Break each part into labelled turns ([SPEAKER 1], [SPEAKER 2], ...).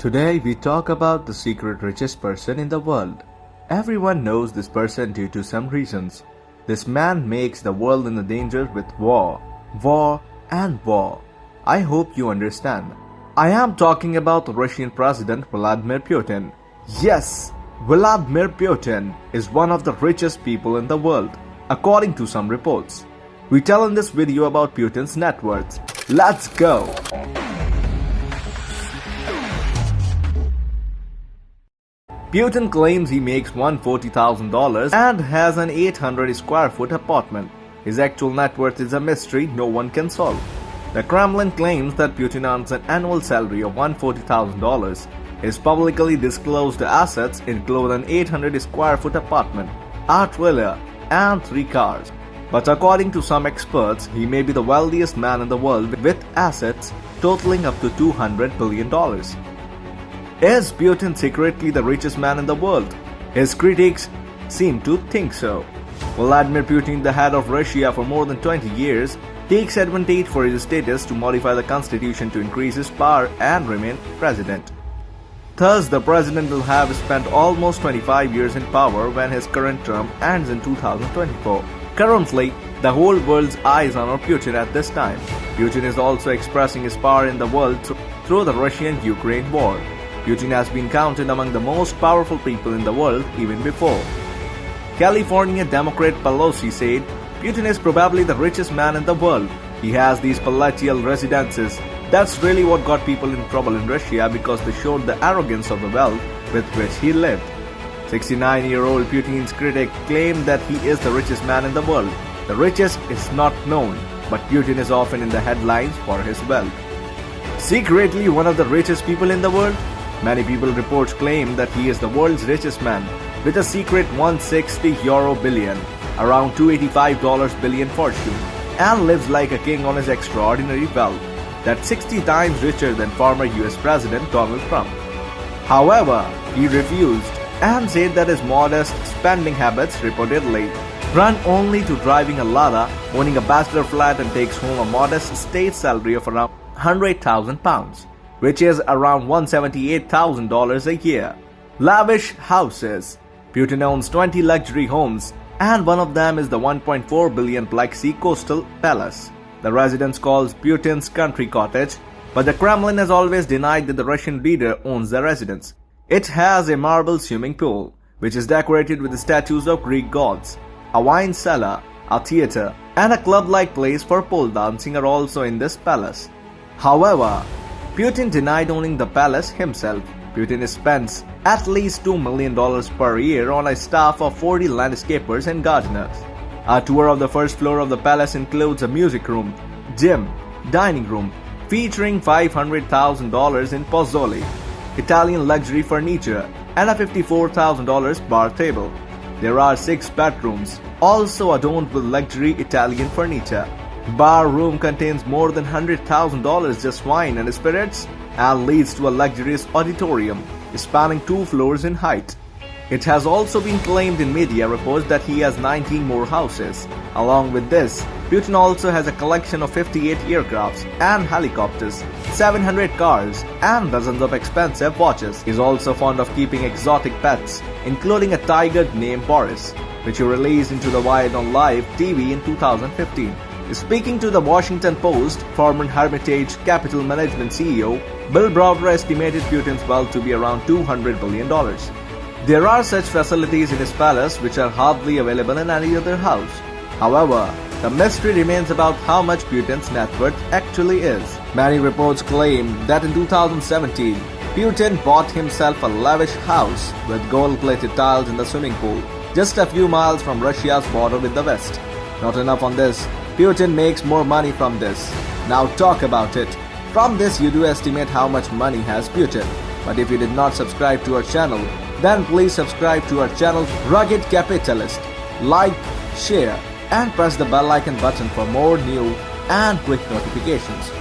[SPEAKER 1] Today we talk about the secret richest person in the world. Everyone knows this person due to some reasons. This man makes the world in the danger with war, and war. I hope you understand. I am talking about the Russian President Vladimir Putin. Yes, Vladimir Putin is one of the richest people in the world, according to some reports. We tell in this video about Putin's net worth. Let's go! Putin claims he makes $140,000 and has an 800 square foot apartment. His actual net worth is a mystery no one can solve. The Kremlin claims that Putin earns an annual salary of $140,000. His publicly disclosed assets include an 800 square foot apartment, a trailer, and 3 cars. But according to some experts, he may be the wealthiest man in the world with assets totaling up to $200 billion. Is Putin secretly the richest man in the world? His critics seem to think so. Vladimir Putin, the head of Russia for more than 20 years, takes advantage for his status to modify the constitution to increase his power and remain president. Thus, the president will have spent almost 25 years in power when his current term ends in 2024. Currently, the whole world's eyes are on Putin at this time. Putin is also expressing his power in the world through the Russian-Ukraine war. Putin has been counted among the most powerful people in the world even before. California Democrat Pelosi said, Putin is probably the richest man in the world. He has these palatial residences. That's really what got people in trouble in Russia because they showed the arrogance of the wealth with which he lived. 69-year-old Putin's critic claimed that he is the richest man in the world. The richest is not known, but Putin is often in the headlines for his wealth. Secretly one of the richest people in the world? Many people reports claim that he is the world's richest man with a secret €160 billion, around $285 billion fortune, and lives like a king on his extraordinary wealth, that's 60 times richer than former US President Donald Trump. However, he refused and said that his modest spending habits reportedly run only to driving a Lada, owning a bachelor flat, and takes home a modest state salary of around £100,000. which is around $178,000 a year. Lavish houses. Putin owns 20 luxury homes, and one of them is the $1.4 billion Black Sea Coastal Palace. The residence calls Putin's country cottage, but the Kremlin has always denied that the Russian leader owns the residence. It has a marble swimming pool, which is decorated with the statues of Greek gods. A wine cellar, a theater, and a club-like place for pole dancing are also in this palace. However, Putin denied owning the palace himself. Putin spends at least $2 million per year on a staff of 40 landscapers and gardeners. A tour of the first floor of the palace includes a music room, gym, dining room, featuring $500,000 in Pozzoli, Italian luxury furniture, and a $54,000 bar table. There are 6 bedrooms, also adorned with luxury Italian furniture. Bar room contains more than $100,000 just wine and spirits and leads to a luxurious auditorium spanning 2 floors in height. It has also been claimed in media reports that he has 19 more houses. Along with this, Putin also has a collection of 58 aircrafts and helicopters, 700 cars, and dozens of expensive watches. He is also fond of keeping exotic pets, including a tiger named Boris, which he released into the wild on live TV in 2015. Speaking to the Washington Post, former Hermitage Capital Management CEO Bill Browder estimated Putin's wealth to be around $200 billion. There are such facilities in his palace which are hardly available in any other house. However, the mystery remains about how much Putin's net worth actually is. Many reports claim that in 2017, Putin bought himself a lavish house with gold-plated tiles in the swimming pool, just a few miles from Russia's border with the West. Not enough on this, Putin makes more money from this. Now talk about it. From this you do estimate how much money has Putin. But if you did not subscribe to our channel, then please subscribe to our channel Rugged Capitalist. Like, share, and press the bell icon button for more new and quick notifications.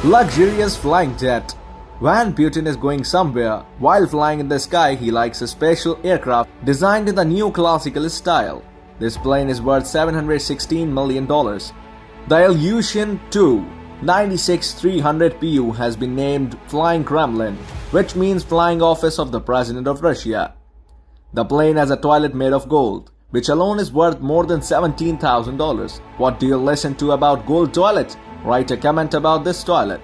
[SPEAKER 1] Luxurious flying jet. When Putin is going somewhere, while flying in the sky, he likes a special aircraft designed in the neoclassical style. This plane is worth $716 million. The Illusion 2. 96-300 PU has been named Flying Kremlin, which means Flying Office of the President of Russia. The plane has a toilet made of gold, which alone is worth more than $17,000. What do you listen to about gold toilet? Write a comment about this toilet.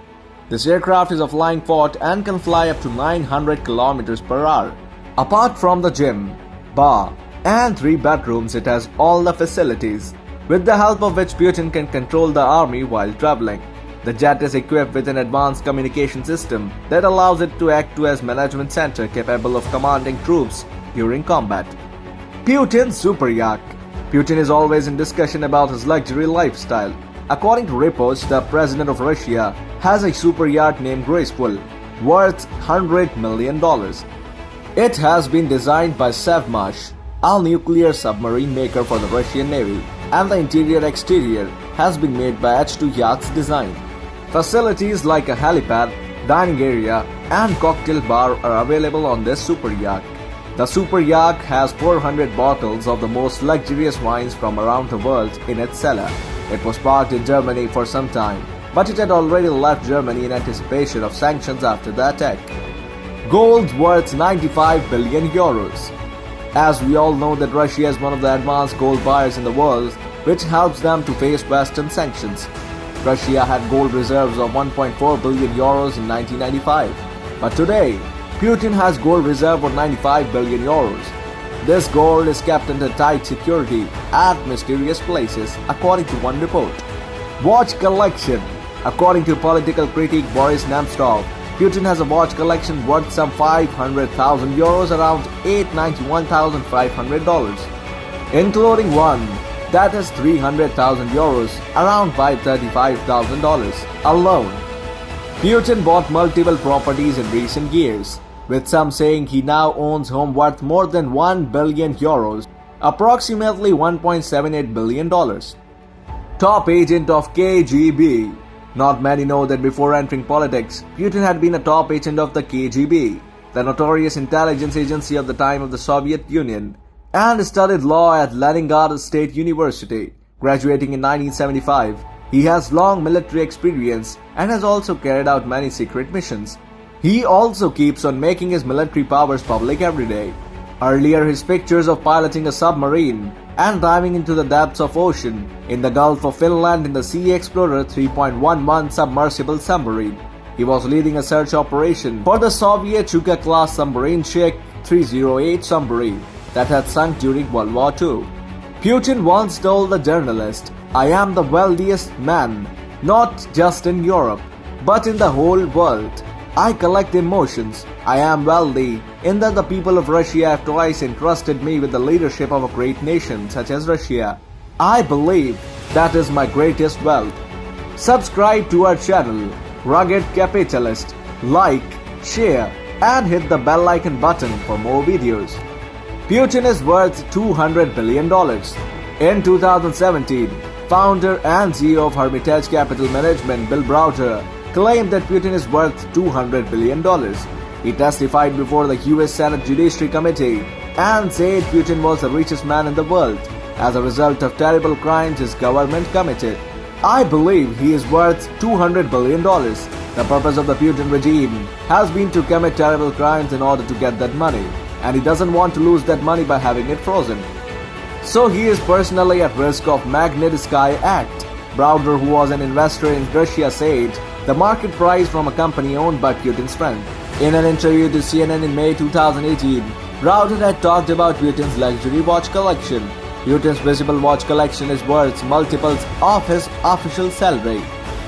[SPEAKER 1] This aircraft is a flying fort and can fly up to 900 kilometers per hour. Apart from the gym, bar, and 3 bedrooms, it has all the facilities, with the help of which Putin can control the army while traveling. The jet is equipped with an advanced communication system that allows it to act as management center capable of commanding troops during combat. Putin's super yacht. Putin is always in discussion about his luxury lifestyle. According to reports, the president of Russia has a super yacht named Graceful, worth $100 million. It has been designed by Savmash, a nuclear submarine maker for the Russian Navy, and the interior-exterior has been made by H2 Yachts Design. Facilities like a helipad, dining area, and cocktail bar are available on this super yacht. The super yacht has 400 bottles of the most luxurious wines from around the world in its cellar. It was parked in Germany for some time, but it had already left Germany in anticipation of sanctions after the attack. Gold worth 95 billion euros. As we all know that Russia is one of the advanced gold buyers in the world, which helps them to face Western sanctions. Russia had gold reserves of 1.4 billion euros in 1995, but today, Putin has gold reserve of 95 billion euros. This gold is kept under tight security at mysterious places, according to one report. Watch collection. According to political critic Boris Nemtsov, Putin has a watch collection worth some 500,000 euros, around $891,500, including one that is 300,000 euros, around $535,000 alone. Putin bought multiple properties in recent years, with some saying he now owns home worth more than 1 billion euros, approximately $1.78 billion. Top agent of KGB. Not many know that before entering politics, Putin had been a top agent of the KGB, the notorious intelligence agency of the time of the Soviet Union, and studied law at Leningrad State University. Graduating in 1975, he has long military experience and has also carried out many secret missions. He also keeps on making his military powers public every day. Earlier, his pictures of piloting a submarine and diving into the depths of ocean in the Gulf of Finland in the Sea Explorer 3.11 submersible submarine. He was leading a search operation for the Soviet Chuka-class submarine Sheikh 308 submarine that had sunk during World War II. Putin once told the journalist, "I am the wealthiest man, not just in Europe, but in the whole world. I collect emotions. I am wealthy in that the people of Russia have twice entrusted me with the leadership of a great nation such as Russia. I believe that is my greatest wealth." Subscribe to our channel, Rugged Capitalist. Like, share, and hit the bell icon button for more videos. Putin is worth $200 billion. In 2017, founder and CEO of Hermitage Capital Management, Bill Browder, claimed that Putin is worth $200 billion. He testified before the US Senate Judiciary Committee and said Putin was the richest man in the world as a result of terrible crimes his government committed. "I believe he is worth $200 billion. The purpose of the Putin regime has been to commit terrible crimes in order to get that money, and he doesn't want to lose that money by having it frozen. So he is personally at risk of Magnitsky Act." Browder, who was an investor in Russia, said the market price from a company owned by Putin's friend. In an interview to CNN in May 2018, Browder had talked about Putin's luxury watch collection. Putin's visible watch collection is worth multiples of his official salary.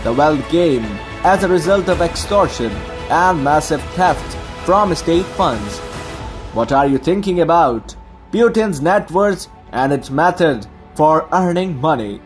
[SPEAKER 1] The wealth came as a result of extortion and massive theft from state funds. What are you thinking about Putin's net worth and its method for earning money?